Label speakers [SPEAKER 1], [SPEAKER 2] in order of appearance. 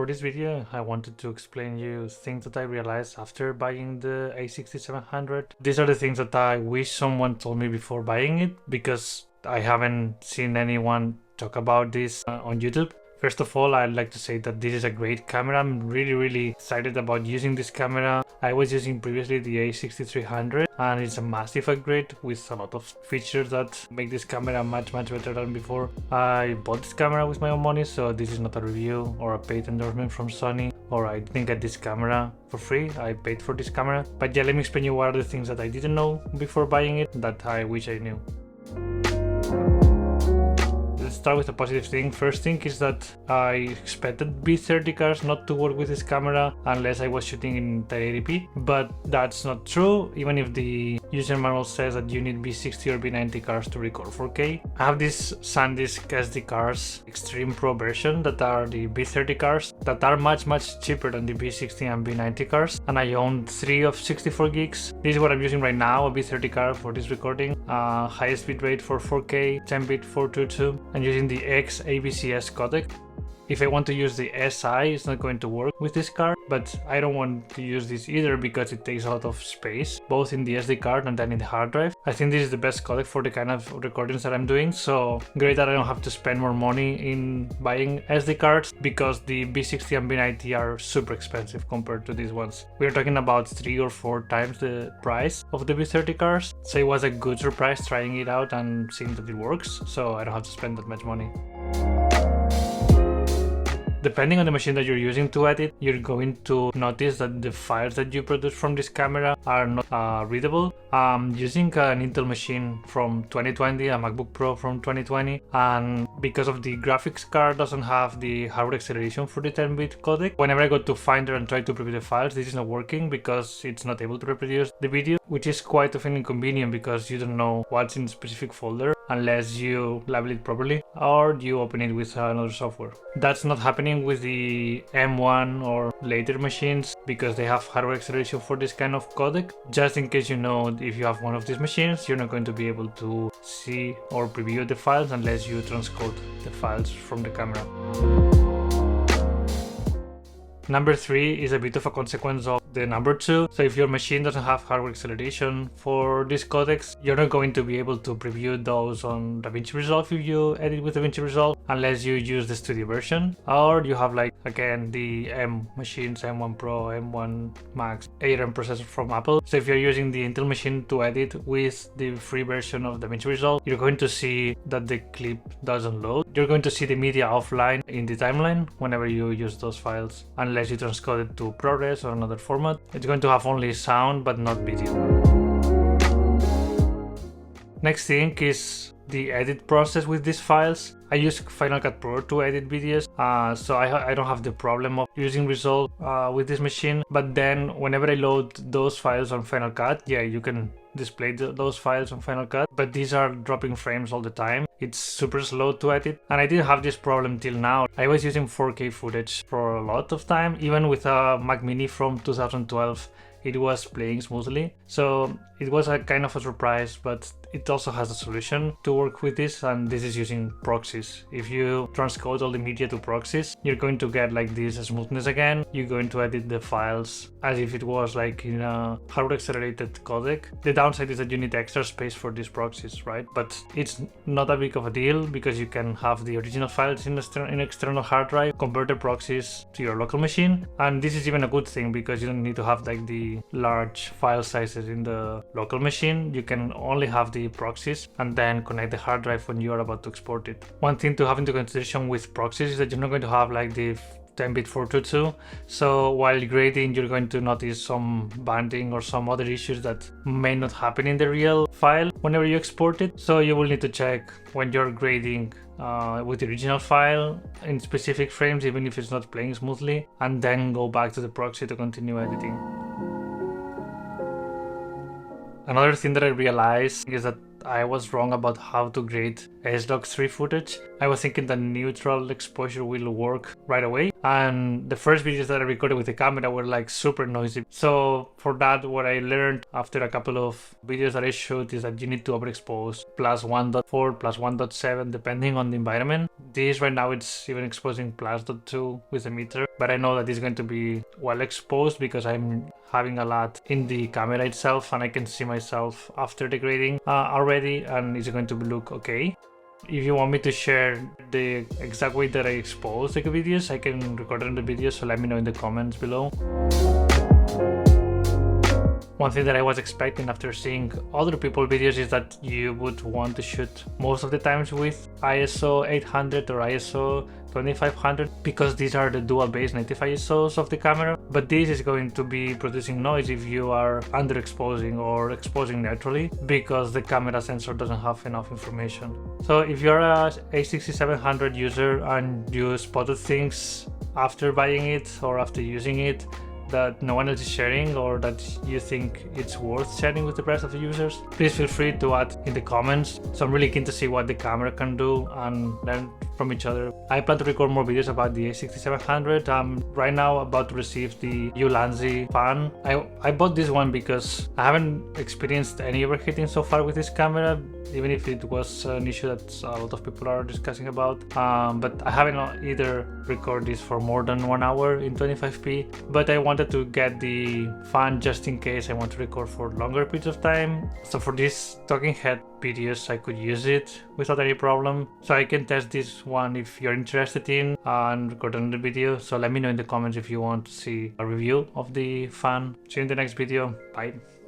[SPEAKER 1] For this video, I wanted to explain you things that I realized after buying the A6700. These are the things that I wish someone told me before buying it, because I haven't seen anyone talk about this on YouTube. First of all, I'd like to say that this is a great camera. I'm really excited about using this camera. I was using previously the A6300 and it's a massive upgrade with a lot of features that make this camera much better than before. I bought this camera with my own money, so this is not a review or a paid endorsement from Sony, or I didn't get this camera for free. I paid for this camera. But yeah, let me explain you what are the things that I didn't know before buying it that I wish I knew. Let's start with a positive thing. First thing is that I expected B30 cars not to work with this camera unless I was shooting in 1080p, but that's not true, even if the user manual says that you need B60 or B90 cars to record 4K. I have this SanDisk SD cars Extreme Pro version that are the B30 cars that are much cheaper than the B60 and B90 cars, and I own 3 of 64 gigs. This is what I'm using right now, a B30 car for this recording, highest bitrate for 4K, 10-bit 422, and using the X-AVCS codec. If I want to use the SI, it's not going to work with this card, but I don't want to use this either because it takes a lot of space, both in the SD card and then in the hard drive. I think this is the best codec for the kind of recordings that I'm doing, so great that I don't have to spend more money in buying SD cards, because the B60 and B90 are super expensive compared to these ones. We're talking about 3 or 4 times the price of the B30 cards, so it was a good surprise trying it out and seeing that it works, so I don't have to spend that much money. Depending on the machine that you're using to edit, you're going to notice that the files that you produce from this camera are not readable. I'm using an Intel machine from 2020, a MacBook Pro from 2020, and because of the graphics card doesn't have the hardware acceleration for the 10-bit codec, whenever I go to Finder and try to preview the files, this is not working because it's not able to reproduce the video, which is quite often inconvenient because you don't know what's in a specific folder unless you label it properly or you open it with another software. That's not happening with the M1 or later machines because they have hardware acceleration for this kind of codec. Just in case you know, if you have one of these machines, you're not going to be able to see or preview the files unless you transcode the files from the camera. Number 3 is a bit of a consequence of the number 2. So if your machine doesn't have hardware acceleration for these codecs, you're not going to be able to preview those on DaVinci Resolve if you edit with DaVinci Resolve, unless you use the studio version, or you have, like, again, the M machines, M1 Pro, M1 Max, ARM processor from Apple. So if you're using the Intel machine to edit with the free version of DaVinci Resolve, you're going to see that the clip doesn't load. You're going to see the media offline in the timeline whenever you use those files, unless you transcode it to ProRes or another format. It's going to have only sound but not video. Next thing is the edit process with these files. I use Final Cut Pro to edit videos, so I don't have the problem of using Resolve with this machine. But then whenever I load those files on Final Cut, yeah, you can display those files on Final Cut, but these are dropping frames all the time. It's super slow to edit, and I didn't have this problem till now. I was using 4K footage for a lot of time, even with a Mac Mini from 2012. It was playing smoothly, so it was a kind of a surprise, but it also has a solution to work with this, and this is using proxies. If you transcode all the media to proxies, you're going to get like this smoothness again. You're going to edit the files as if it was like in a hardware accelerated codec. The downside is that you need extra space for these proxies, right? But it's not a big of a deal because you can have the original files in external hard drive, convert the proxies to your local machine, and this is even a good thing because you don't need to have like the large file sizes in the local machine. You can only have the proxies and then connect the hard drive when you are about to export it. One thing to have into consideration with proxies is that you're not going to have like the 10-bit 422, so while grading you're going to notice some banding or some other issues that may not happen in the real file whenever you export it. So you will need to check when you're grading with the original file in specific frames, even if it's not playing smoothly, and then go back to the proxy to continue editing. Another thing that I realized is that I was wrong about how to grade S-Log 3 footage. I was thinking that neutral exposure will work right away. And the first videos that I recorded with the camera were like super noisy. So for that, what I learned after a couple of videos that I showed is that you need to overexpose plus 1.4 plus 1.7 depending on the environment. This right now it's even exposing plus 0.2 with the meter, but I know that it's going to be well exposed because I'm having a lot in the camera itself and I can see myself after the grading already, and it's going to look okay. If you want me to share the exact way that I expose the videos, I can record it in the video, so let me know in the comments below. One thing that I was expecting after seeing other people's videos is that you would want to shoot most of the times with ISO 800 or ISO 2500 because these are the dual base native ISOs of the camera, but this is going to be producing noise if you are underexposing or exposing naturally because the camera sensor doesn't have enough information. So if you're a A6700 user and you spotted things after buying it or after using it that no one else is sharing or that you think it's worth sharing with the rest of the users, please feel free to add in the comments. So I'm really keen to see what the camera can do and learn from each other. I plan to record more videos about the A6700. I'm right now about to receive the Ulanzi fan. I bought this one because I haven't experienced any overheating so far with this camera, even if it was an issue that a lot of people are discussing about. But I haven't either recorded this for more than 1 hour in 25p, but I wanted to get the fan just in case I want to record for longer periods of time. So for these talking head videos I could use it without any problem, so I can test this one if you're interested in and record another video. So let me know in the comments if you want to see a review of the fan. See you in the next video. Bye.